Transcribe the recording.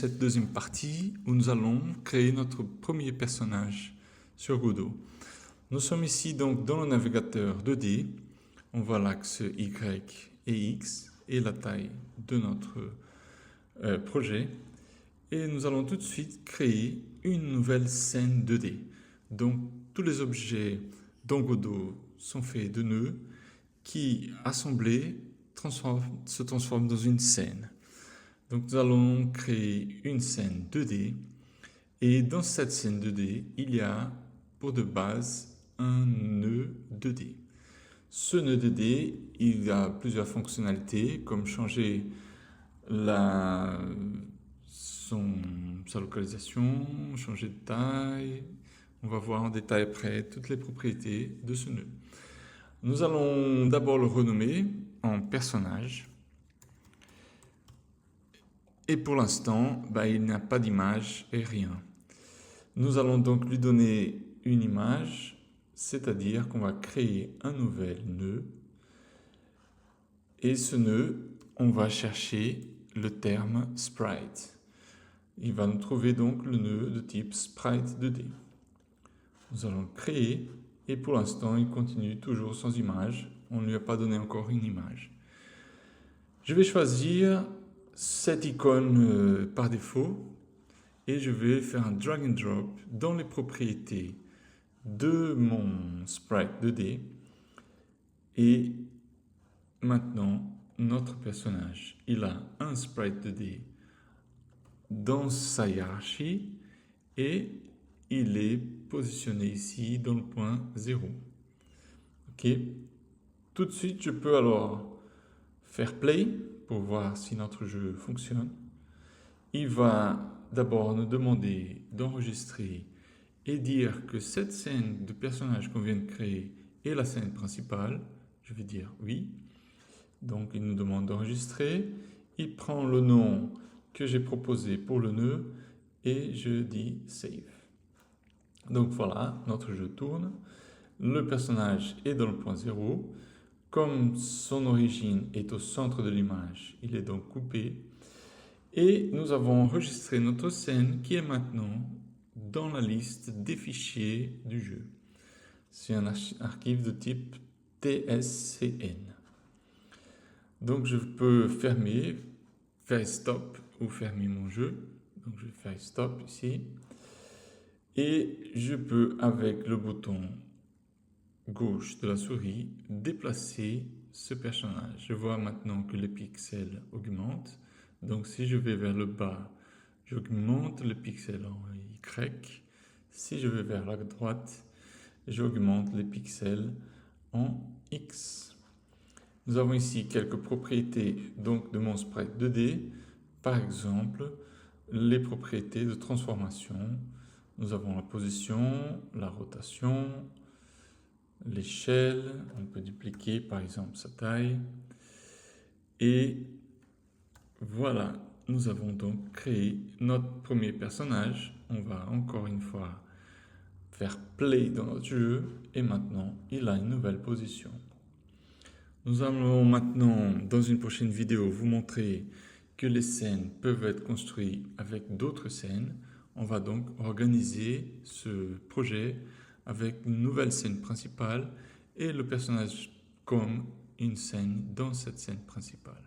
Cette deuxième partie où nous allons créer notre premier personnage sur Godot. Nous sommes ici donc dans le navigateur 2D. On voit l'axe Y et X et la taille de notre projet. Et nous allons tout de suite créer une nouvelle scène 2D. Donc tous les objets dans Godot sont faits de nœuds qui, assemblés, se transforment dans une scène. Donc nous allons créer une scène 2D et dans cette scène 2D, il y a pour de base un nœud 2D. Ce nœud 2D, il a plusieurs fonctionnalités comme changer sa localisation, changer de taille. On va voir en détail après toutes les propriétés de ce nœud. Nous allons d'abord le renommer en personnage. Et pour l'instant, il n'a pas d'image et rien. Nous allons donc lui donner une image, c'est-à-dire qu'on va créer un nouvel nœud. Et ce nœud, on va chercher le terme sprite. Il va nous trouver donc le nœud de type sprite 2D. Nous allons le créer et pour l'instant, il continue toujours sans image. On ne lui a pas donné encore une image. Je vais choisir cette icône par défaut et je vais faire un drag and drop dans les propriétés de mon sprite 2D et maintenant notre personnage il a un sprite 2D dans sa hiérarchie et il est positionné ici dans le point 0. Ok, tout de suite je peux alors faire play pour voir si notre jeu fonctionne. Il va d'abord nous demander d'enregistrer et dire que cette scène de personnage qu'on vient de créer est la scène principale. Je vais dire oui. Donc il nous demande d'enregistrer. Il prend le nom que j'ai proposé pour le nœud et je dis save. Donc voilà, notre jeu tourne. Le personnage est dans le point 0. Comme son origine est au centre de l'image, il est donc coupé. Et nous avons enregistré notre scène qui est maintenant dans la liste des fichiers du jeu. C'est un archive de type TSCN. Donc je peux fermer, faire stop ou fermer mon jeu. Donc je vais faire stop ici. Et je peux avec le bouton gauche de la souris déplacer ce personnage. Je vois maintenant que les pixels augmentent. Donc si je vais vers le bas, j'augmente les pixels en Y. Si je vais vers la droite, j'augmente les pixels en X. Nous avons ici quelques propriétés donc de mon sprite 2D. Par exemple, les propriétés de transformation. Nous avons la position, la rotation, l'échelle, on peut dupliquer par exemple sa taille. Et voilà, nous avons donc créé notre premier personnage. On va encore une fois faire play dans notre jeu et maintenant il a une nouvelle position. Nous allons maintenant dans une prochaine vidéo vous montrer que les scènes peuvent être construites avec d'autres scènes. On va donc organiser ce projet avec une nouvelle scène principale et le personnage comme une scène dans cette scène principale.